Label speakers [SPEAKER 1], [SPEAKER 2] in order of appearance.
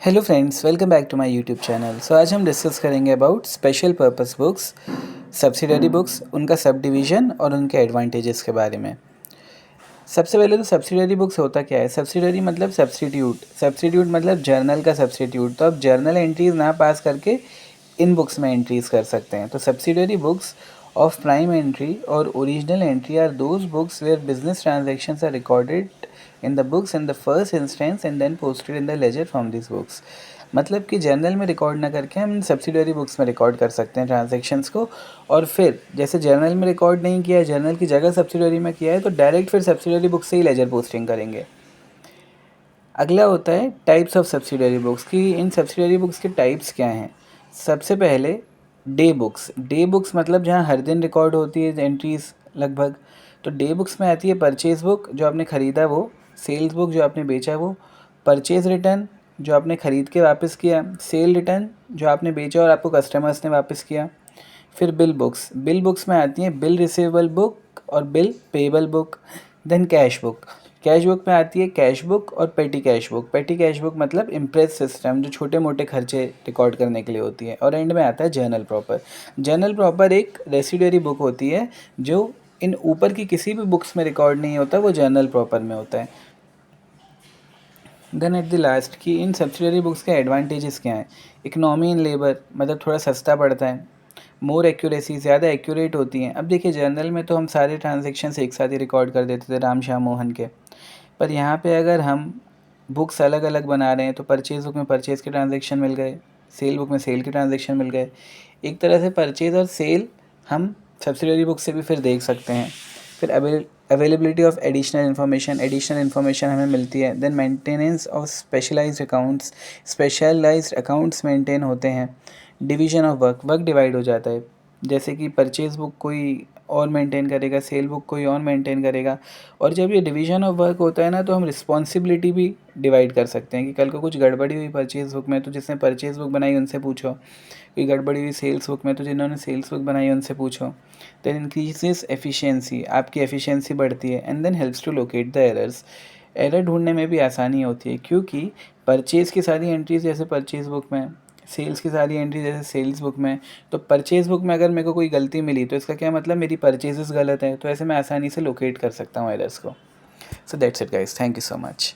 [SPEAKER 1] Hello friends, welcome back to my YouTube channel. आज हम discuss करेंगे about special purpose books, subsidiary books, उनका सब डिवीज़न और उनके एडवांटेजेस के बारे में। सबसे पहले तो सब्सिडरी बुक्स होता क्या है। सब्सिडरी मतलब सब्सिट्यूट मतलब जर्नल का सब्सिट्यूट। तो आप जर्नल एंट्रीज ना पास करके इन बुक्स में एंट्रीज कर सकते हैं। तो subsidiary books of prime entry और original entry are those books where business transactions are recorded in the books in the first instance and then posted in the ledger from this books. मतलब कि journal में record ना करके हम subsidiary books में record कर सकते हैं ट्रांजेक्शन्स को। और फिर जैसे जर्नल में रिकॉर्ड नहीं किया है, जर्नल की जगह सब्सिडरी में किया है, तो डायरेक्ट फिर सब्सिडरी बुक से ही लेजर पोस्टिंग करेंगे। अगला होता है टाइप्स ऑफ सब्सिडरी बुक्स की इन सब्सिडरी बुक्स के टाइप्स क्या हैं। सबसे पहले डे बुक्स मतलब जहाँ हर दिन रिकॉर्ड होती है एंट्रीज लगभग। तो डे बुक्स में आती है परचेज बुक जो आपने ख़रीदा वो, सेल्स बुक जो आपने बेचा वो, परचेज रिटर्न जो आपने ख़रीद के वापस किया, सेल रिटर्न जो आपने बेचा और आपको कस्टमर्स ने वापस किया। फिर बिल बुक्स में आती हैं बिल रिसीवेबल बुक और bill payable book. Then cash book में आती है कैश बुक और पेटी कैश बुक मतलब इम्प्रेस सिस्टम जो छोटे मोटे खर्चे रिकॉर्ड करने के लिए होती है। और एंड में आता है जर्नल प्रॉपर एक रेसिडरी बुक होती है जो इन ऊपर की किसी भी बुक्स में रिकॉर्ड नहीं होता, वो जर्नल प्रॉपर में होता है। देन एट द लास्ट कि इन सब्सिडरी बुक्स के एडवांटेजेस क्या हैं। इकनॉमी इन लेबर मतलब थोड़ा सस्ता पड़ता है। मोर एक्यूरेसी ज़्यादा एक्यूरेट होती हैं। अब देखिए जर्नल में तो हम सारे ट्रांजेक्शन्स एक साथ ही रिकॉर्ड कर देते थे राम श्याम मोहन के, पर यहाँ पे अगर हम बुक्स अलग अलग बना रहे हैं तो परचेज़ बुक में परचेज़ के ट्रांजेक्शन मिल गए, सेल बुक में सेल के ट्रांजेक्शन मिल गए। एक तरह से परचेज़ और सेल हम सब्सिडरी बुक से भी फिर देख सकते हैं। फिर अवेलेबिलिटी ऑफ एडिशनल इन्फॉर्मेशन हमें मिलती है। Then maintenance of specialised accounts maintain होते हैं। डिवीजन ऑफ वर्क डिवाइड हो जाता है। जैसे कि परचेज़ बुक कोई और मेंटेन करेगा, सेल बुक कोई और मेंटेन करेगा। और जब ये डिवीजन ऑफ वर्क होता है ना, तो हम रिस्पॉन्सिबिलिटी भी डिवाइड कर सकते हैं कि कल को कुछ गड़बड़ी हुई परचेज़ बुक में तो जिसने परचेज़ बुक बनाई उनसे पूछो, कोई गड़बड़ी हुई सेल्स बुक में तो जिन्होंने सेल्स बुक बनाई उनसे पूछो। देन इंक्रीजेस एफिशिएंसी, आपकी एफिशिएंसी बढ़ती है। And then helps to locate the errors, error ढूंढने में भी आसानी होती है क्योंकि परचेज़ की सारी एंट्रीज जैसे परचेज़ बुक में, सेल्स की सारी एंट्री जैसे सेल्स बुक में। तो परचेज़ बुक में अगर मेरे को कोई गलती मिली तो इसका क्या मतलब मेरी परचेजेस गलत है, तो ऐसे मैं आसानी से लोकेट कर सकता हूँ एरर्स को। So that's it guys, thank you so much.